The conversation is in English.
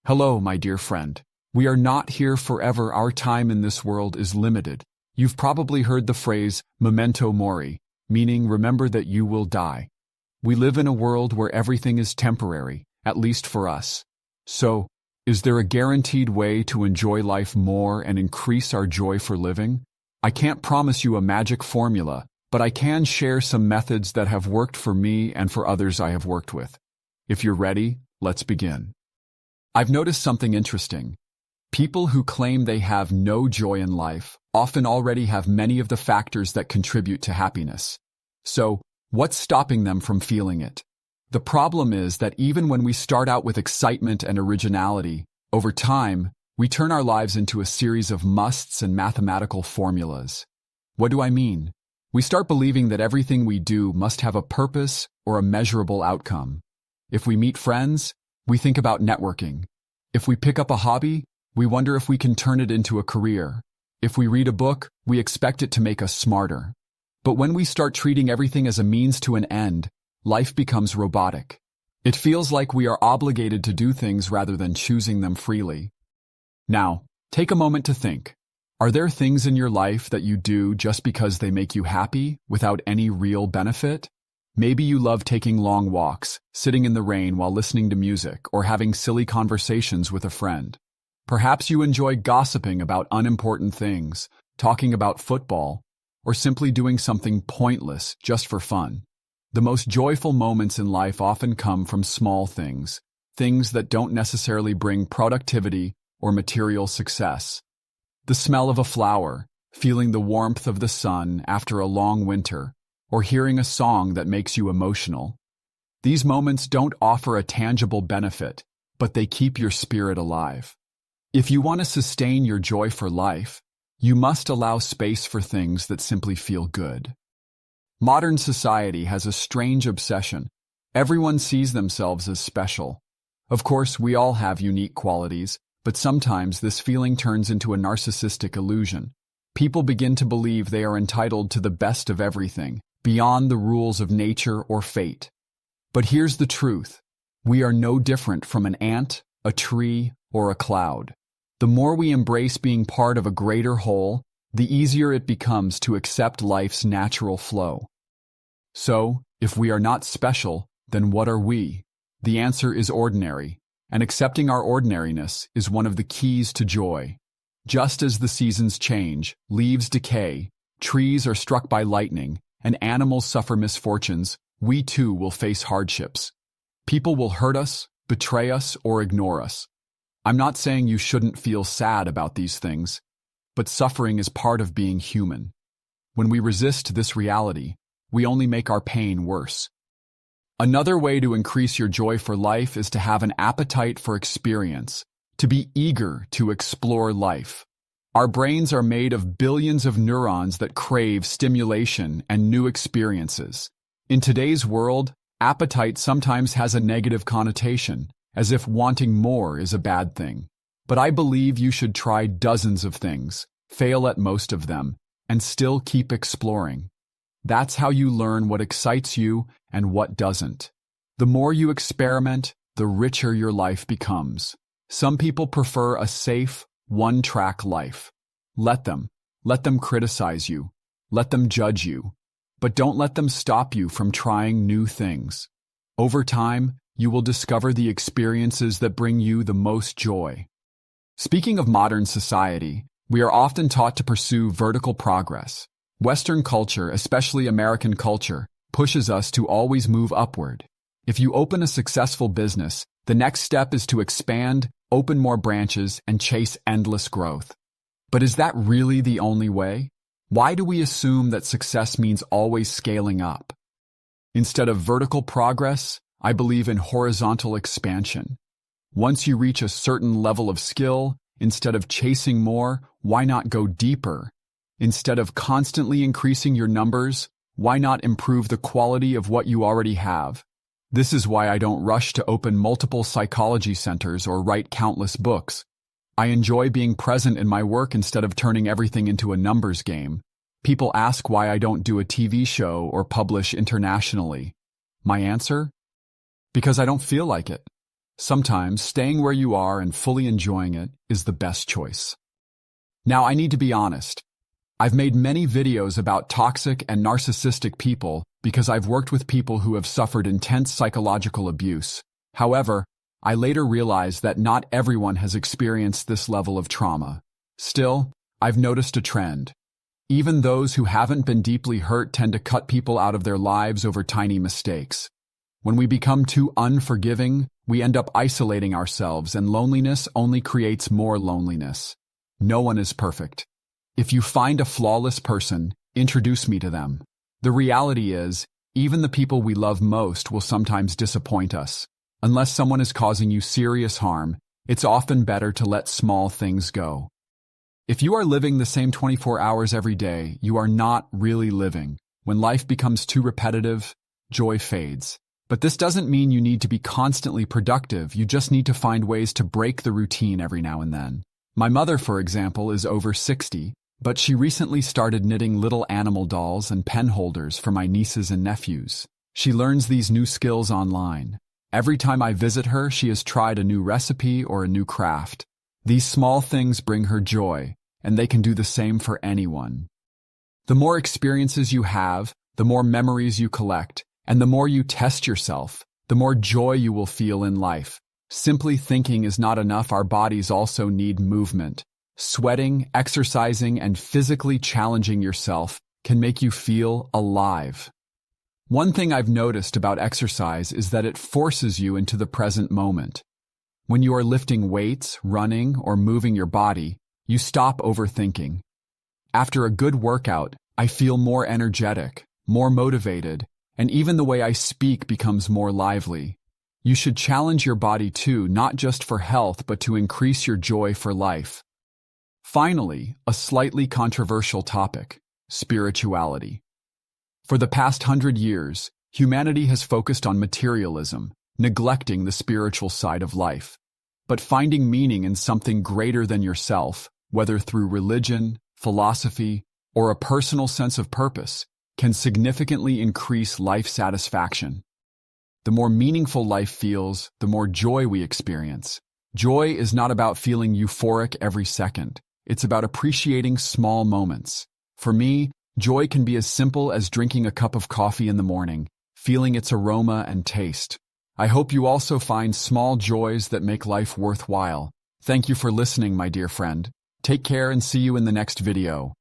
Hello, my dear friend. We are not here forever. Our time in this world is limited. You've probably heard the phrase memento mori, meaning remember that you will die. We live in a world where everything is temporary, at least for us. So, is there a guaranteed way to enjoy life more and increase our joy for living? I can't promise you a magic formula, but I can share some methods that have worked for me and for others I have worked with. If you're ready, let's begin. I've noticed something interesting. People who claim they have no joy in life often already have many of the factors that contribute to happiness. So, what's stopping them from feeling it? The problem is that even when we start out with excitement and originality, over time, we turn our lives into a series of musts and mathematical formulas. What do I mean? We start believing that everything we do must have a purpose or a measurable outcome. If we meet friends, we think about networking. If we pick up a hobby, we wonder if we can turn it into a career. If we read a book, we expect it to make us smarter. But when we start treating everything as a means to an end, life becomes robotic. It feels like we are obligated to do things rather than choosing them freely. Now, take a moment to think. Are there things in your life that you do just because they make you happy without any real benefit? Maybe you love taking long walks, sitting in the rain while listening to music, or having silly conversations with a friend. Perhaps you enjoy gossiping about unimportant things, talking about football, or simply doing something pointless just for fun. The most joyful moments in life often come from small things, things that don't necessarily bring productivity or material success. The smell of a flower, feeling the warmth of the sun after a long winter, or hearing a song that makes you emotional. These moments don't offer a tangible benefit, but they keep your spirit alive. If you want to sustain your joy for life, you must allow space for things that simply feel good. Modern society has a strange obsession. Everyone sees themselves as special. Of course, we all have unique qualities, but sometimes this feeling turns into a narcissistic illusion. People begin to believe they are entitled to the best of everything, beyond the rules of nature or fate. But here's the truth. We are no different from an ant, a tree, or a cloud. The more we embrace being part of a greater whole, the easier it becomes to accept life's natural flow. So, if we are not special, then what are we? The answer is ordinary, and accepting our ordinariness is one of the keys to joy. Just as the seasons change, leaves decay, trees are struck by lightning, and animals suffer misfortunes, we too will face hardships. People will hurt us, betray us, or ignore us. I'm not saying you shouldn't feel sad about these things, but suffering is part of being human. When we resist this reality, we only make our pain worse. Another way to increase your joy for life is to have an appetite for experience, to be eager to explore life. Our brains are made of billions of neurons that crave stimulation and new experiences. In today's world, appetite sometimes has a negative connotation, as if wanting more is a bad thing. But I believe you should try dozens of things, fail at most of them, and still keep exploring. That's how you learn what excites you and what doesn't. The more you experiment, the richer your life becomes. Some people prefer a safe, one-track life. Let them criticize you. Let them judge you. But don't let them stop you from trying new things. Over time, you will discover the experiences that bring you the most joy. Speaking of modern society, we are often taught to pursue vertical progress. Western culture, especially American culture, pushes us to always move upward. If you open a successful business, the next step is to expand, open more branches, and chase endless growth. But is that really the only way? Why do we assume that success means always scaling up? Instead of vertical progress, I believe in horizontal expansion. Once you reach a certain level of skill, instead of chasing more, why not go deeper? Instead of constantly increasing your numbers, why not improve the quality of what you already have? This is why I don't rush to open multiple psychology centers or write countless books. I enjoy being present in my work instead of turning everything into a numbers game. People ask why I don't do a TV show or publish internationally. My answer? Because I don't feel like it. Sometimes staying where you are and fully enjoying it is the best choice. Now, I need to be honest. I've made many videos about toxic and narcissistic people because I've worked with people who have suffered intense psychological abuse. However, I later realized that not everyone has experienced this level of trauma. Still, I've noticed a trend. Even those who haven't been deeply hurt tend to cut people out of their lives over tiny mistakes. When we become too unforgiving, we end up isolating ourselves, and loneliness only creates more loneliness. No one is perfect. If you find a flawless person, introduce me to them. The reality is, even the people we love most will sometimes disappoint us. Unless someone is causing you serious harm, it's often better to let small things go. If you are living the same 24 hours every day, you are not really living. When life becomes too repetitive, joy fades. But this doesn't mean you need to be constantly productive. You just need to find ways to break the routine every now and then. My mother, for example, is over 60, but she recently started knitting little animal dolls and pen holders for my nieces and nephews. She learns these new skills online. Every time I visit her, she has tried a new recipe or a new craft. These small things bring her joy, and they can do the same for anyone. The more experiences you have, the more memories you collect, and the more you test yourself, the more joy you will feel in life. Simply thinking is not enough. Our bodies also need movement. Sweating, exercising, and physically challenging yourself can make you feel alive. One thing I've noticed about exercise is that it forces you into the present moment. When you are lifting weights, running, or moving your body, you stop overthinking. After a good workout, I feel more energetic, more motivated, and even the way I speak becomes more lively. You should challenge your body too, not just for health, but to increase your joy for life. Finally, a slightly controversial topic: spirituality. For the past 100 years, humanity has focused on materialism, neglecting the spiritual side of life. But finding meaning in something greater than yourself, whether through religion, philosophy, or a personal sense of purpose, can significantly increase life satisfaction. The more meaningful life feels, the more joy we experience. Joy is not about feeling euphoric every second. It's about appreciating small moments. For me, joy can be as simple as drinking a cup of coffee in the morning, feeling its aroma and taste. I hope you also find small joys that make life worthwhile. Thank you for listening, my dear friend. Take care and see you in the next video.